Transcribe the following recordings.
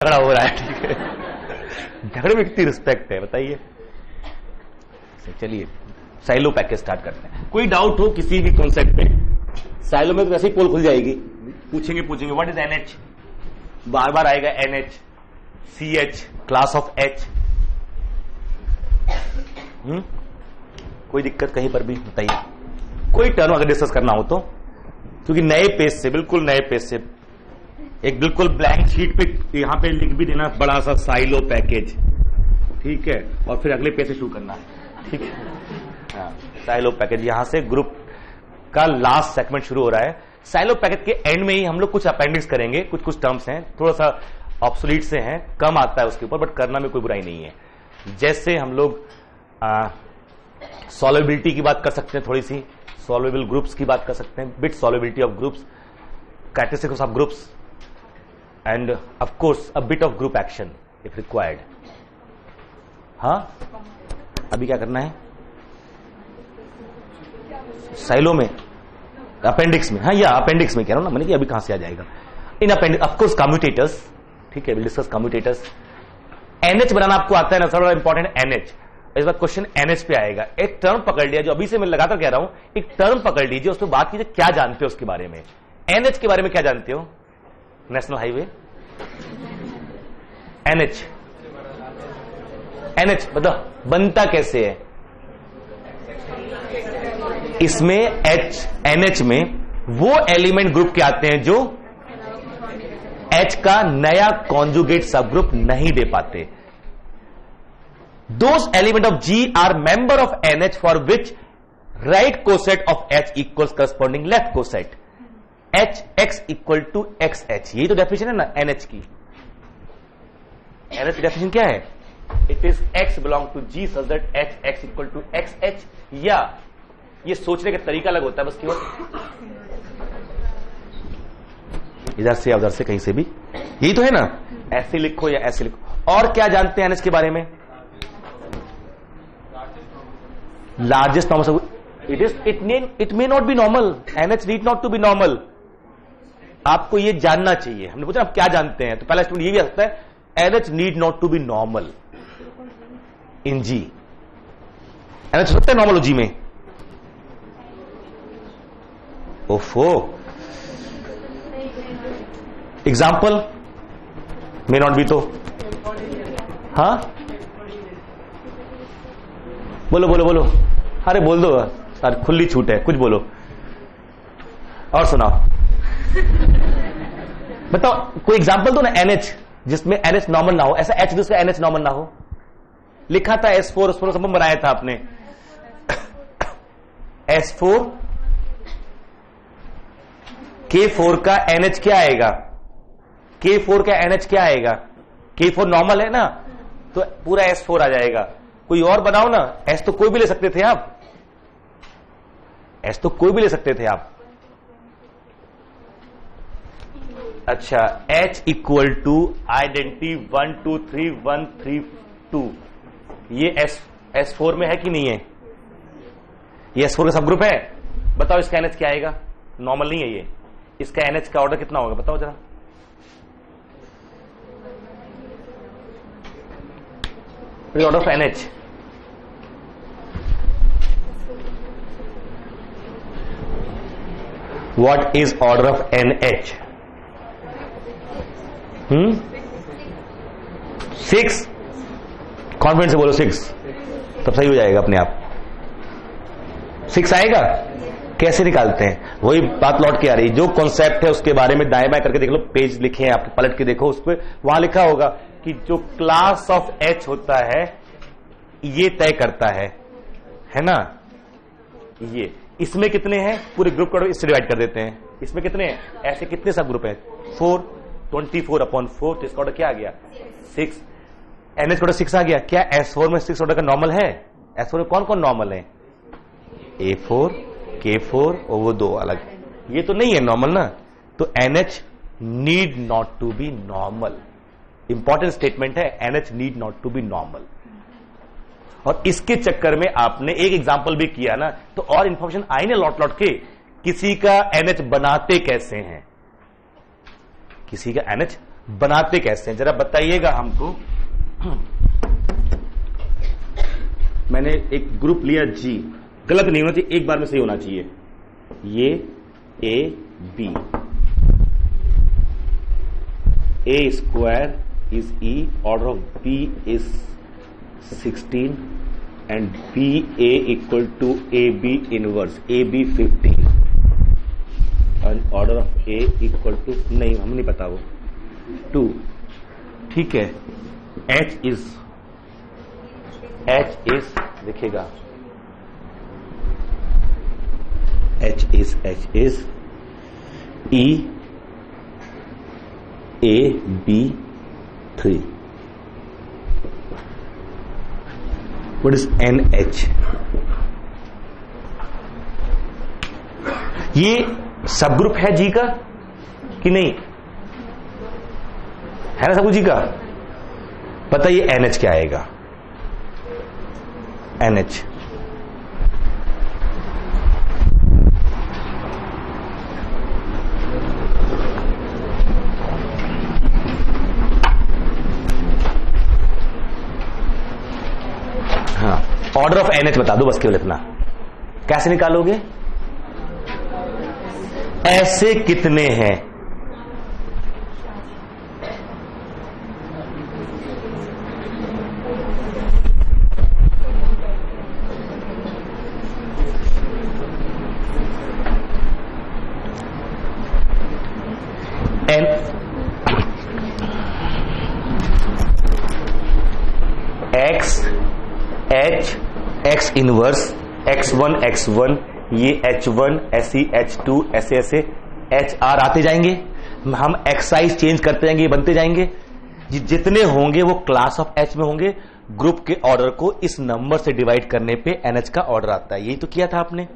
झगड़ा हो रहा है, ठीक है। झगड़े में कितनी रिस्पेक्ट है बताइए। चलिए साइलो पैकेज स्टार्ट करते हैं। कोई डाउट हो किसी भी कॉन्सेप्ट पे, साइलो में तो वैसे ही पोल खुल जाएगी, पूछेंगे व्हाट इज NH, बार बार आएगा NH, CH, class of H। कोई दिक्कत कहीं पर भी बताइए, कोई टर्म अगर डिस्कस करना हो तो, क्योंकि नए पेज से, बिल्कुल नए पेज से, एक बिल्कुल ब्लैंक शीट पे यहां पे लिख भी देना बड़ा सा साइलो पैकेज, ठीक है, और फिर अगले पेज से शुरू करना, ठीक है। हाँ, साइलो पैकेज, यहां से ग्रुप का लास्ट सेगमेंट शुरू हो रहा है। साइलो पैकेज के एंड में ही हम लोग कुछ अपेंडिक्स करेंगे, कुछ कुछ टर्म्स हैं थोड़ा सा ऑब्सोलीट से हैं, कम आता है उसके ऊपर, बट करना में कोई बुराई नहीं है। जैसे हम लोग सॉल्युबिलिटी की बात कर सकते हैं, थोड़ी सी सॉल्युबल ग्रुप्स की बात कर सकते हैं, bit solubility of groups, characteristics of groups, end of course a bit of group action if required. हाँ, अभी क्या करना है साइलो में, अपेंडिक्स में। हाँ, या अपेंडिक्स में कह रहा हूं ना मैंने कि अभी कहां से आ जाएगा इन अपेंडिक्स, ऑफ कोर्स कम्यूटेटर्स, ठीक है, विल डिस्कस कम्यूटेटर्स। NH बनाना आपको आता है ना, सबसे इंपॉर्टेंट NH। इस बार क्वेश्चन NH पे आएगा। एक टर्म पकड़ लिया, जो अभी से मैं लगातार कह रहा हूं, एक टर्म पकड़ लीजिए, उस पर बात कीजिए क्या जानते हो उसके बारे में। NH के बारे में क्या जानते हो? नेशनल हाईवे, NH मतलब बनता कैसे है? इसमें NH में वो एलिमेंट ग्रुप के आते हैं जो H का नया कॉन्जुगेट सब ग्रुप नहीं दे पाते। Those element of G are member of NH for which right coset of H equals corresponding left coset, HX equal to XH। यही तो डेफिनेशन है ना NH की। NH की डेफिनेशन क्या है? It is X belong to G such that HX equal to XH। या ये सोचने का तरीका अलग होता है बस, केवल इधर से या उधर से कहीं से भी, यही तो है ना, ऐसे लिखो या ऐसे लिखो। और क्या जानते हैं NH के बारे में? Largest normal, it may not be normal, NH need not to be normal. आपको ये जानना चाहिए। हमने पूछा आप क्या जानते हैं, तो पहला स्टूडेंट ये भी आ सकता है NH need not to be normal in G। NH हो सकता है नॉर्मल हो G में? ओफो, एग्जाम्पल मे नॉट बी तो, हाँ बोलो बोलो बोलो, अरे बोल दो सर, खुली छूट है, कुछ बोलो और सुनाओ, बताओ कोई एग्जांपल दो ना NH जिसमें NH नॉर्मल ना हो, ऐसा H जिसका NH नॉर्मल ना हो। लिखा था S4, उस पर सब बनाया था आपने S4, K4 का NH क्या आएगा? K4 का NH क्या आएगा? K4 नॉर्मल है ना, तो पूरा S4 आ जाएगा। कोई और बनाओ ना, S तो कोई भी ले सकते थे आप, S तो कोई भी ले सकते थे आप। अच्छा, H इक्वल टू आइडेंटिटी 1 2 3 1 3 2, ये S4 में है कि नहीं है? ये S4 का सब ग्रुप है। बताओ इसका NH क्या आएगा? नॉर्मल नहीं है ये, इसका NH का ऑर्डर कितना होगा बताओ जरा। Order of NH, what is order of NH? 6, confidence से बोलो 6, तब सही हो जाएगा अपने आप। 6 आएगा। कैसे निकालते हैं? वही बात लौट के आ रही, जो कॉन्सेप्ट है उसके बारे में दाएं बाएं करके देख लो, पेज लिखे हैं आप, पलट के देखो, उस पर वहां लिखा होगा कि जो क्लास ऑफ H होता है ये तय करता है ना। ये इसमें कितने हैं, पूरे ग्रुप को इससे डिवाइड कर देते हैं, इसमें कितने हैं, ऐसे कितने सब ग्रुप हैं? 4, 24/4, तो इसका ऑर्डर क्या आ गया? 6। NH ऑर्डर 6 आ गया। क्या S4 में 6 ऑर्डर का नॉर्मल है? S4 में कौन कौन नॉर्मल है? A4, K4 और वो दो अलग, ये तो नहीं है नॉर्मल ना, तो NH need not to be normal. Important statement है, NH need not to be normal. और इसके चक्कर में आपने एक एग्जाम्पल भी किया ना, तो और इंफॉर्मेशन आई ना लौट लौट के, किसी का NH बनाते कैसे हैं, किसी का NH बनाते कैसे हैं जरा बताइएगा हमको। मैंने एक ग्रुप लिया जी, गलत नहीं होना चाहिए, एक बार में सही होना चाहिए। ये A B, A square is E, order of B is 16 and B A equal to A B inverse, A B 15 and order of A equal to, नहीं हम नहीं पता वो 2, ठीक है। एच इज लिखेगा H is E A B 3. What is NH? ये सब ग्रुप है जी का कि नहीं है ना, सब जी का। बताइए NH क्या आएगा। NH ऑर्डर ऑफ एनएच बता दो बस, केवल इतना। कैसे निकालोगे? ऐसे कितने हैं? N X H X inverse x1 x1, ये h1 ऐसी h2 ऐसे ऐसे hr आते जाएंगे, हम एक्साइज चेंज करते जाएंगे, ये बनते जाएंगे। जितने होंगे वो क्लास ऑफ h में होंगे। ग्रुप के ऑर्डर को इस नंबर से डिवाइड करने पे NH का ऑर्डर आता है। यही तो किया था आपने।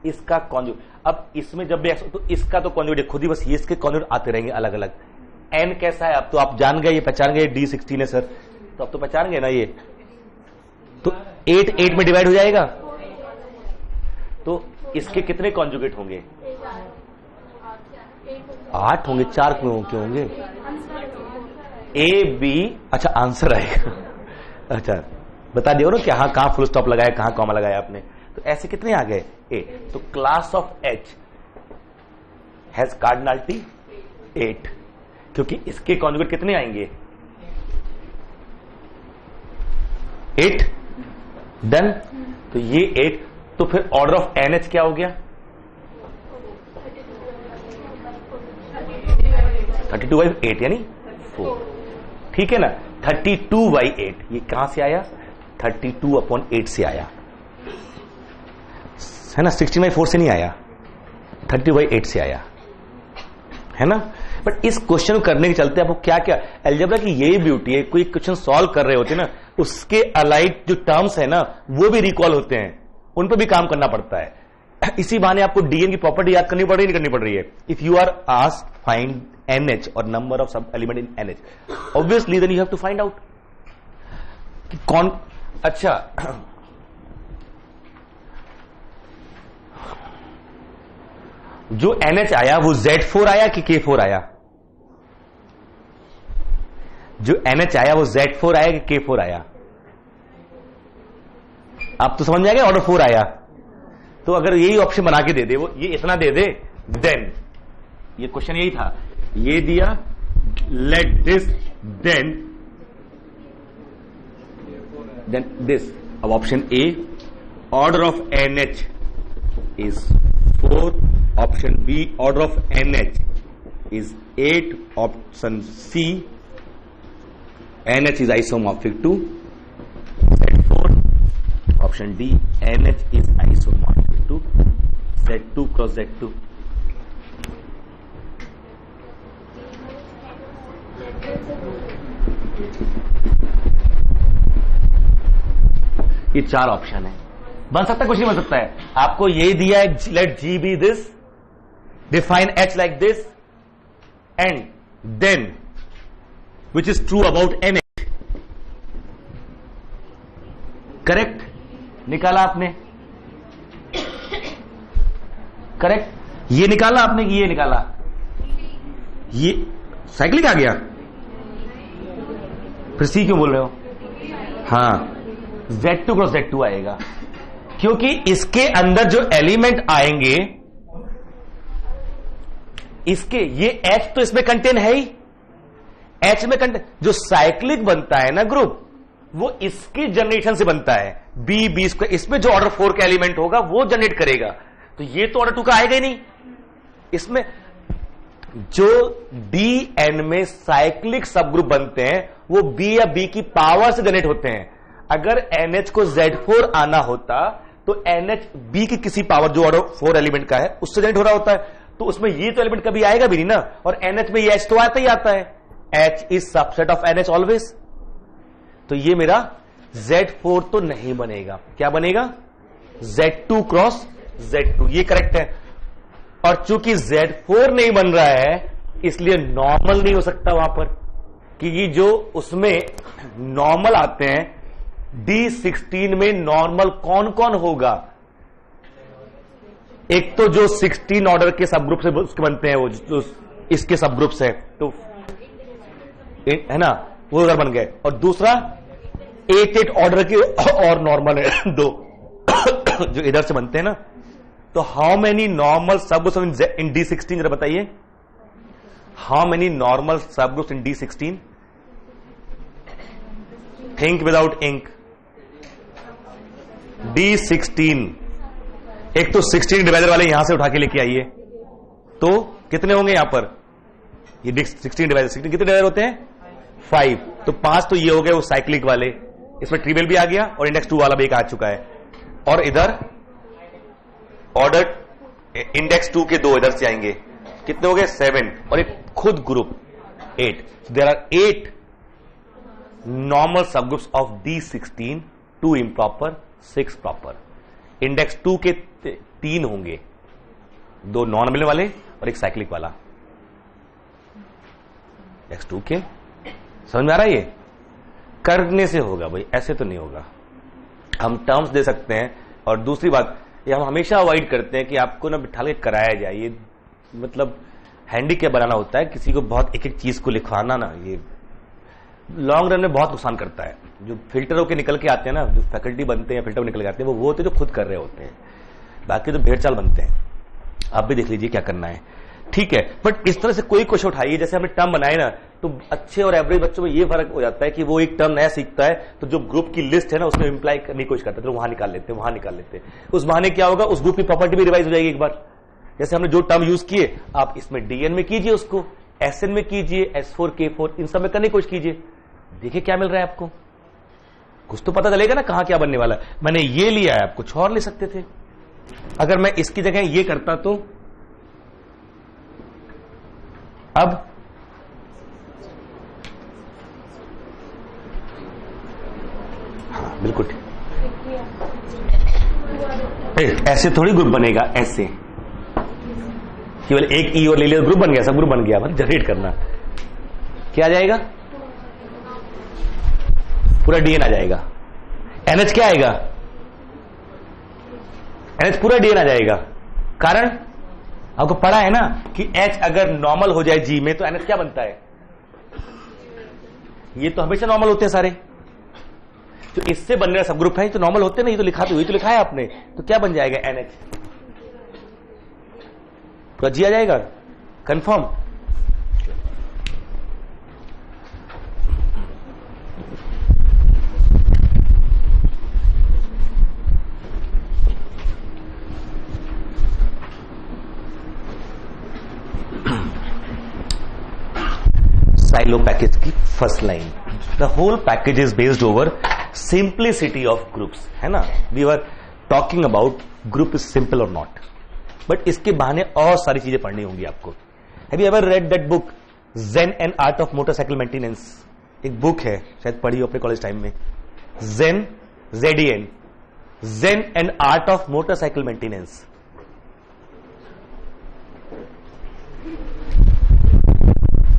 इसका कॉन्जुगेट, अब इसमें जब भी x तो इसका तो कॉन्जुगेट खुद ही, बस ये इसके कॉन्जुगेट आते रहेंगे अलग अलग। n कैसा है अब तो आप जान गए, ये पहचान गए D16 है सर, तो अब तो पहचान गए ना ये। तो 8 में डिवाइड हो जाएगा, तो इसके कितने कॉन्जुगेट होंगे? 8 होंगे, 4 क्यों होंगे? ए बी, अच्छा आंसर आएगा। अच्छा बता दिया ना कि हाँ कहां फुल स्टॉप लगाया, कहां कॉमा लगाया आपने। तो ऐसे कितने आ गए? 8। तो class of H has cardinality 8, क्योंकि इसके कॉन्जुगेट कितने आएंगे? 8। डन। तो ये 8, तो फिर ऑर्डर ऑफ NH क्या हो गया? 32/8 यानी 4, ठीक है ना। 32/8 ये कहां से आया? 32/8 से आया है ना, 16/4 से नहीं आया, 30/8 से आया है ना। बट इस क्वेश्चन को करने के चलते आपको क्या क्या अलजेब्रा की यही ब्यूटी है, कोई क्वेश्चन सॉल्व कर रहे होते ना, उसके अलाइड जो टर्म्स है ना वो भी रिकॉल होते हैं, उन पर भी काम करना पड़ता है। इसी बहाने आपको डीएन की प्रॉपर्टी याद करनी पड़ रही, नहीं करनी पड़ रही है। If you are asked find NH और number of sub element in NH, obviously then you have to find out कि कौन। अच्छा जो NH आया वो Z4 आया कि K4 आया? जो NH आया वो Z4 आया कि K4 आया? आप तो समझ में आ गया, ऑर्डर 4 आया। तो अगर यही ऑप्शन बना के दे दे, वो ये इतना दे दे, देन ये क्वेश्चन यही था, ये दिया लेट दिस देन दिस। अब option A order of NH is 4, option B order of NH is 8, option C NH is isomorphic to Z4, option D NH is isomorphic to Z2 cross Z2। ये 4 option है, बन सकता है कुछ नहीं बन सकता है। आपको यही दिया है, late G be this, define H like this and then which is true about NH। Correct निकाला आपने, करेक्ट ये निकाला आपने कि ये निकाला, ये साइक्लिक आ गया, फिर सी क्यों बोल रहे हो? हाँ, Z2 क्रॉस Z2 आएगा, क्योंकि इसके अंदर जो एलिमेंट आएंगे इसके, ये H तो इसमें कंटेन है ही, H में कंटेन, जो साइक्लिक बनता है ना ग्रुप, वो इसकी जनरेशन से बनता है, B स्क्वायर, इसमें जो ऑर्डर 4 का एलिमेंट होगा वो जनरेट करेगा, तो ये तो ऑर्डर 2 का आएगा ही नहीं। इसमें जो DN में साइक्लिक सब ग्रुप बनते हैं वो B या B की पावर से जनरेट होते हैं। अगर NH को Z4 आना होता तो NH B की किसी पावर जो ऑर्डर 4 एलिमेंट का है उससे जनरेट हो रहा होता है, तो उसमें ये तो एलिमेंट कभी आएगा भी नहीं ना, और NH में ये H तो आता ही आता है, H is subset of NH always, तो ये मेरा Z4 तो नहीं बनेगा, क्या बनेगा? Z2 क्रॉस Z2, ये करेक्ट है। और चूंकि Z4 नहीं बन रहा है इसलिए नॉर्मल नहीं हो सकता वहां पर, क्योंकि जो उसमें नॉर्मल आते हैं D16 में नॉर्मल कौन कौन होगा? एक तो जो 16 ऑर्डर के सब ग्रुप से उसके बनते हैं, वो जो इसके सब ग्रुप्स है, तो है ना, वो उधर बन गए, और दूसरा 8 ऑर्डर के और नॉर्मल है दो जो इधर से बनते हैं ना। तो how many normal sub groups in D16, जरा बताइए, how many normal sub groups in D16? Think without ink. D16, एक तो 16 डिवाइडर वाले यहां से उठा के लेके आइए, तो कितने होंगे यहां पर? ये 16 डिवाइडर, 16 कितने डिवाइडर होते हैं? 5, तो 5 तो ये हो गए वो साइक्लिक वाले, इसमें ट्रिवियल भी आ गया और इंडेक्स 2 वाला भी एक आ चुका है, और इधर ऑर्डर इंडेक्स 2 के 2 इधर से आएंगे, कितने हो गए? 7, और एक खुद group 8। There are 8 normal sub groups of D16, 2 improper, 6 proper. Index 2 के 3 होंगे, 2 नॉन मिलने वाले और एक साइक्लिक वाला। इंडेक्स 2 के, समझ में आ रहा है? ये करने से होगा भाई, ऐसे तो नहीं होगा। हम टर्म्स दे सकते हैं, और दूसरी बात ये हम हमेशा अवॉइड करते हैं कि आपको ना बिठा के कराया जाए, ये मतलब हैंडीकैप बनाना होता है, किसी को बहुत एक एक चीज को लिखवाना ना, ये लॉन्ग रन में बहुत नुकसान करता है। जो फिल्टर होकर निकल के आते हैं ना, जो फैकल्टी बनते हैं फिल्टर निकल के आते हैं, वो होते हैं जो खुद कर रहे होते हैं, बाकी तो भेड़ चाल बनते हैं। आप भी देख लीजिए क्या करना है, ठीक है। बट इस तरह से कोई क्वेश्चन उठाइए, जैसे हमने टर्म बनाए ना, तो अच्छे और एवरेज बच्चों में ये फर्क हो जाता है कि वो एक टर्म नया सीखता है तो जो ग्रुप की लिस्ट है ना उसमें इंप्लाई करने की कोशिश करता है, तो वहां निकाल लेते हैं, वहां निकाल लेते हैं। उस बहाने क्या होगा, उस ग्रुप की प्रॉपर्टी भी रिवाइज हो जाएगी एक बार। जैसे हमने जो टर्म यूज किए आप इसमें DN में कीजिए, उसको SN में कीजिए, S4 K4 इन सब में करने की कोशिश कीजिए, देखिए क्या मिल रहा है आपको, कुछ तो पता चलेगा ना कहां क्या बनने वाला है। मैंने ये लिया है, आप कुछ और ले सकते थे। अगर मैं इसकी जगह ये करता तो अब हाँ बिल्कुल ऐसे थोड़ी ग्रुप बनेगा, ऐसे केवल एक ई और ले लिया ग्रुप बन गया, सब ग्रुप बन गया। मतलब जनरेट करना क्या आ जाएगा, पूरा DN आ जाएगा। NH क्या आएगा, NH पूरा DN आ जाएगा। कारण आपको पढ़ा है ना कि H अगर नॉर्मल हो जाए G में तो NH क्या बनता है, ये तो हमेशा नॉर्मल होते हैं सारे, तो इससे बनने वाला सब ग्रुप है तो नॉर्मल होते नहीं, तो लिखा तो वही तो लिखा है आपने, तो क्या बन जाएगा NH, पूरा G आ जाएगा, कंफर्म। साइलो पैकेज की first line, the whole package is based over simplicity of groups, है ना। We are talking about group is simple और नॉट, बट इसके बहाने और सारी चीजें पढ़नी होंगी आपको। Have you ever read that book Zen and art of motorcycle maintenance? एक बुक है, शायद पढ़ी हो अपने कॉलेज टाइम में, Zen ZEN, Zen and art of motorcycle maintenance.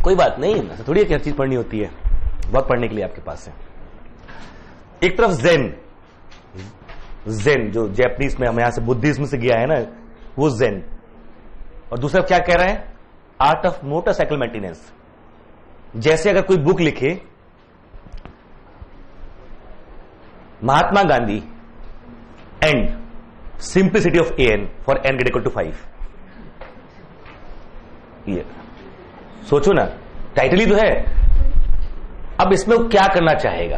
कोई बात नहीं, ऐसा थोड़ी है कि हर चीज पढ़नी होती है, बहुत पढ़ने के लिए आपके पास है। एक तरफ ज़ेन जो जैपनीज में हम यहां से बुद्धिज्म से गया है ना, वो ज़ेन, और दूसरा क्या कह रहा है, आर्ट ऑफ मोटरसाइकिल मेंटेनेंस। जैसे अगर कोई बुक लिखे Mahatma Gandhi and simplicity of n for n greater equal to 5, ये सोचो ना, टाइटल ही तो है। अब इसमें वो क्या करना चाहेगा,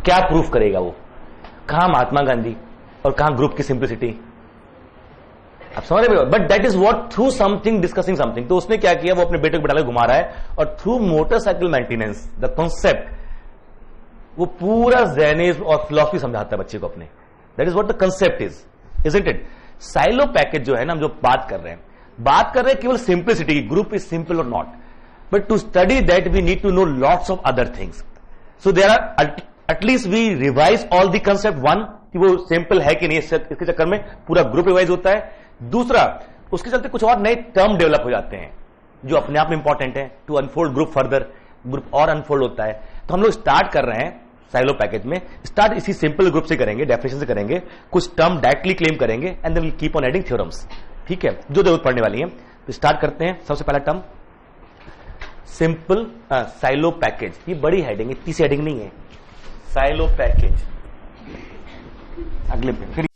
क्या प्रूफ करेगा वो, कहां महात्मा गांधी और कहां ग्रुप की सिंप्लिसिटी, आप समझ रहे हो। But that is what through something discussing something. तो उसने क्या किया, वो अपने बेटे को बिठा के घुमा रहा है और through motorcycle maintenance the concept वो पूरा ज़ैनिज्म और फिलॉसफी समझाता है बच्चे को अपने। That is what the concept is, isn't it. Silo package जो है ना, हम जो बात कर रहे हैं केवल सिंप्लिसिटी की, ग्रुप इज सिंपल और not, but to study that we need to know lots of other things. So there are at least we revise all the concept, one कि वो सिंपल है कि नहीं, इसके चक्कर में पूरा ग्रुप रिवाइज होता है। दूसरा, उसके चलते कुछ और नए टर्म डेवलप हो जाते हैं जो अपने आप में इंपॉर्टेंट है to unfold group further, group और अनफोल्ड होता है। तो हम लोग स्टार्ट कर रहे हैं साइलो पैकेज में, स्टार्ट इसी सिंपल ग्रुप से करेंगे, डेफिनेशन से करेंगे, कुछ टर्म डायरेक्टली क्लेम करेंगे and then will keep on adding theorems, ठीक है, जो जरूरत पड़ने वाली है। तो स्टार्ट करते हैं। सबसे पहला टर्म सिंपल साइलो पैकेज, ये बड़ी हेडिंग है, इतनी सी हेडिंग नहीं है। साइलो पैकेज अगले पे फिर